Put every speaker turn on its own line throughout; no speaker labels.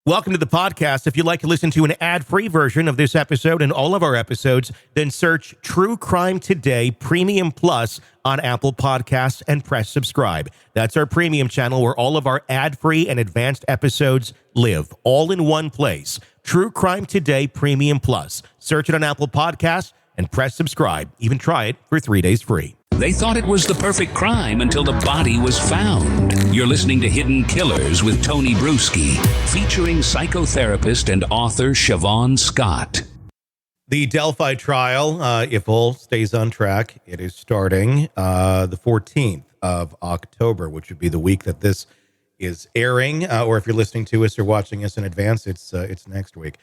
Welcome to the podcast. If you'd like to listen to an ad-free version of this episode and all of our episodes, then search True Crime Today Premium Plus on Apple Podcasts and press subscribe. That's our premium channel where all of our ad-free and advanced episodes live, all in one place. True Crime Today Premium Plus. Search it on Apple Podcasts and press subscribe. Even try it for 3 days free.
They thought it was the perfect crime until the body was found. You're listening to Hidden Killers with Tony Bruschi, featuring psychotherapist and author Siobhan Scott.
The Delphi trial, if all stays on track, it is starting the 14th of October, which would be the week that this is airing. Or if you're listening to us or watching us in advance, it's next week.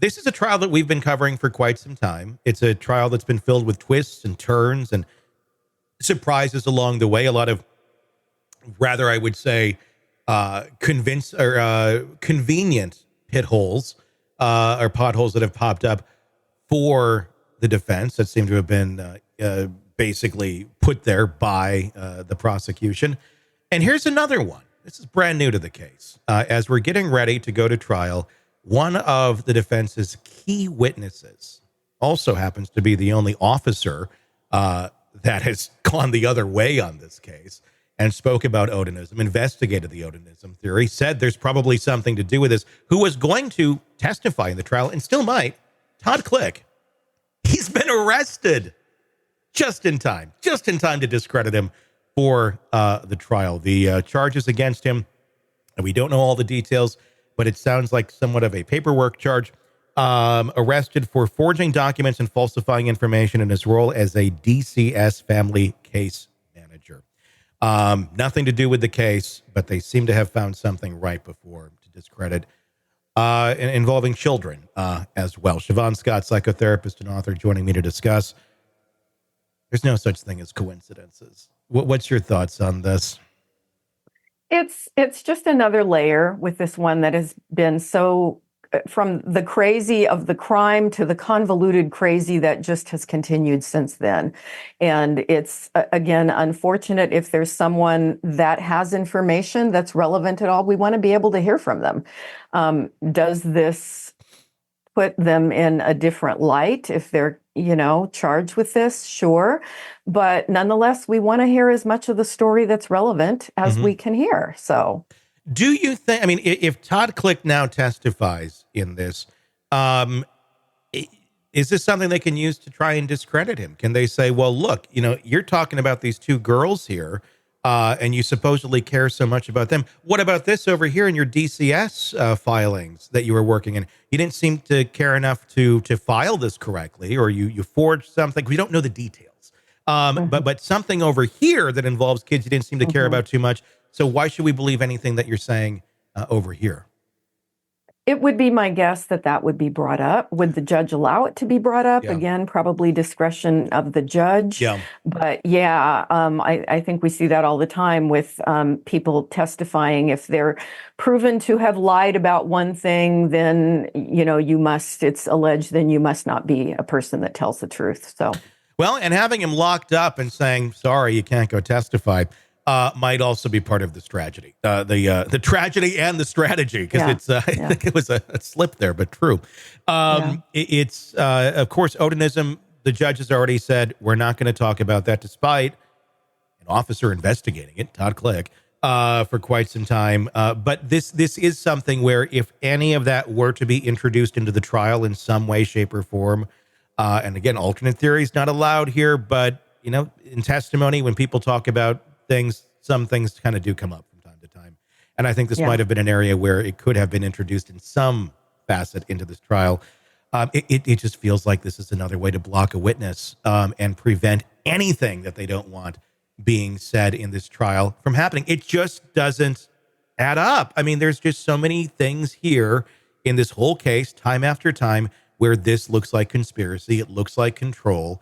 This is a trial that we've been covering for quite some time. It's a trial that's been filled with twists and turns and surprises along the way. A lot of, rather, I would say, convenient pit holes or potholes that have popped up for the defense that seem to have been basically put there by the prosecution. And here's another one. This is brand new to the case. As we're getting ready to go to trial, one of the defense's key witnesses also happens to be the only officer that has gone the other way on this case and spoke about Odinism, investigated the Odinism theory, said there's probably something to do with this, who was going to testify in the trial and still might, Todd Click. He's been arrested just in time to discredit him for the trial. The charges against him, and we don't know all the details, but it sounds like somewhat of a paperwork charge. Arrested for forging documents and falsifying information in his role as a DCS family case manager. Nothing to do with the case, but they seem to have found something right before to discredit involving children as well. Siobhan Scott, psychotherapist and author, joining me to discuss. There's no such thing as coincidences. What's your thoughts on this?
It's just another layer with this one that has been so, from the crazy of the crime to the convoluted crazy that just has continued since then. And it's, again, unfortunate if there's someone that has information that's relevant at all. We want to be able to hear from them. Does this put them in a different light if they're, charged with this? Sure. But nonetheless, we want to hear as much of the story that's relevant as we can hear. So
do you think, if Todd Click now testifies in this, is this something they can use to try and discredit him? Can they say, well, look, you're talking about these two girls here, and you supposedly care so much about them. What about this over here in your DCS filings that you were working in? You didn't seem to care enough to file this correctly, or you forged something. We don't know the details. But something over here that involves kids you didn't seem to care about too much. So why should we believe anything that you're saying over here?
It would be my guess that would be brought up. Would the judge allow it to be brought up? Yeah. Again, probably discretion of the judge. Yeah. But I think we see that all the time with people testifying. If they're proven to have lied about one thing, then, it's alleged, then you must not be a person that tells the truth. So,
well, and having him locked up and saying, sorry, you can't go testify, might also be part of this tragedy, the tragedy and the strategy, because I think it was a slip there, but true. It's of course, Odinism. The judge has already said we're not going to talk about that, despite an officer investigating it, Todd Click, for quite some time. But this is something where if any of that were to be introduced into the trial in some way, shape, or form, and again, alternate theories not allowed here, but in testimony, when people talk about things, some things kind of do come up from time to time. And I think this might have been an area where it could have been introduced in some facet into this trial. It just feels like this is another way to block a witness and prevent anything that they don't want being said in this trial from happening. It just doesn't add up. There's just so many things here in this whole case, time after time, where this looks like conspiracy. It looks like control.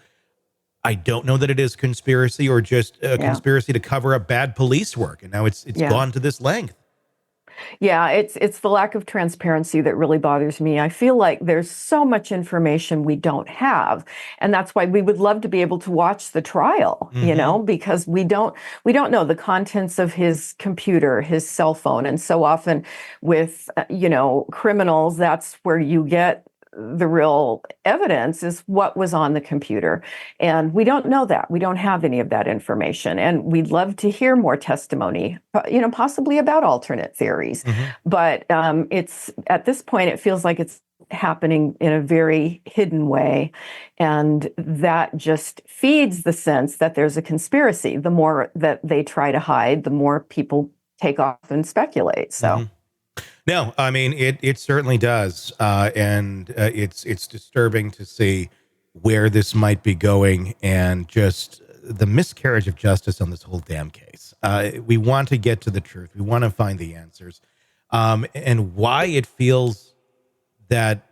I don't know that it is conspiracy or just a conspiracy to cover up bad police work. And now it's gone to this length.
Yeah, it's the lack of transparency that really bothers me. I feel like there's so much information we don't have, and that's why we would love to be able to watch the trial, because we don't know the contents of his computer, his cell phone, and so often with criminals, that's where you get the real evidence is what was on the computer. And we don't know that. We don't have any of that information. And we'd love to hear more testimony, possibly about alternate theories. But it's at this point, it feels like it's happening in a very hidden way. And that just feeds the sense that there's a conspiracy. The more that they try to hide, the more people take off and speculate. So.
No, I mean, it certainly does. And it's disturbing to see where this might be going and just the miscarriage of justice on this whole damn case. We want to get to the truth. We want to find the answers. And why it feels that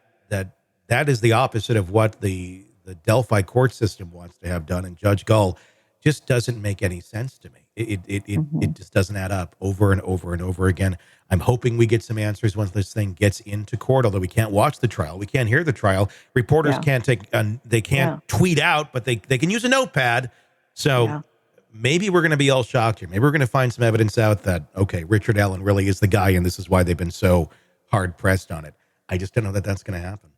is the opposite of what the Delphi court system wants to have done. And Judge Gull just doesn't make any sense to me. It just doesn't add up over and over and over again. I'm hoping we get some answers once this thing gets into court, although we can't watch the trial. We can't hear the trial. Reporters can't tweet out, but they can use a notepad. So maybe we're going to be all shocked here. Maybe we're going to find some evidence out that, okay, Richard Allen really is the guy, and this is why they've been so hard pressed on it. I just don't know that that's going to happen.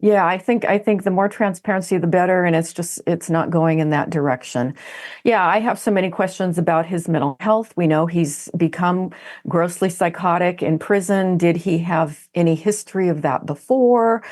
Yeah, I think the more transparency, the better. And it's not going in that direction. Yeah, I have so many questions about his mental health. We know he's become grossly psychotic in prison. Did he have any history of that before?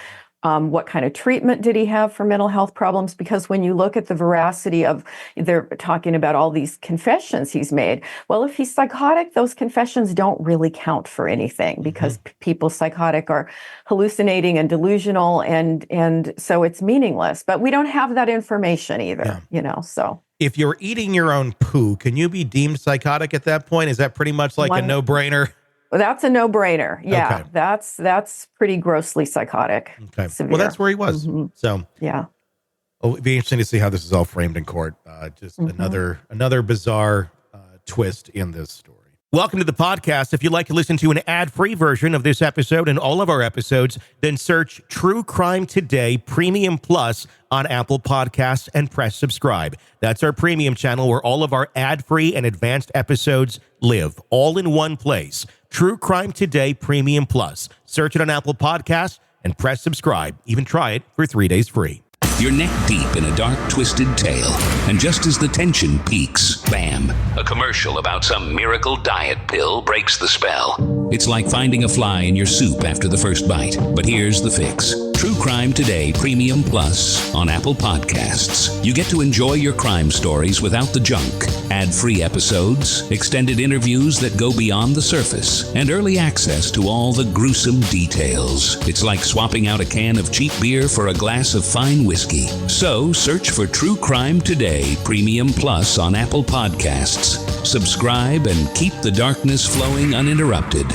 What kind of treatment did he have for mental health problems? Because when you look at the veracity of, they're talking about all these confessions he's made. Well, if he's psychotic, those confessions don't really count for anything because people psychotic are hallucinating and delusional, and so it's meaningless. But we don't have that information either, so.
If you're eating your own poo, can you be deemed psychotic at that point? Is that pretty much like a no-brainer?
Well, that's a no-brainer. Yeah,
okay.
That's pretty grossly psychotic.
Okay.
Severe.
Well, that's where he was. So
yeah,
it'll be interesting to see how this is all framed in court. Just another bizarre twist in this story. Welcome to the podcast. If you'd like to listen to an ad-free version of this episode and all of our episodes, then search True Crime Today Premium Plus on Apple Podcasts and press subscribe. That's our premium channel where all of our ad-free and advanced episodes live, all in one place. True Crime Today Premium Plus. Search it on Apple Podcasts and press subscribe. Even try it for 3 days free.
You're neck deep in a dark, twisted tale, and just as the tension peaks, bam, a commercial about some miracle diet pill breaks the spell. It's like finding a fly in your soup after the first bite. But here's the fix. True Crime Today Premium Plus on Apple Podcasts. You get to enjoy your crime stories without the junk. Ad-free episodes, extended interviews that go beyond the surface, and early access to all the gruesome details. It's like swapping out a can of cheap beer for a glass of fine whiskey. So search for True Crime Today Premium Plus on Apple Podcasts. Subscribe and keep the darkness flowing uninterrupted.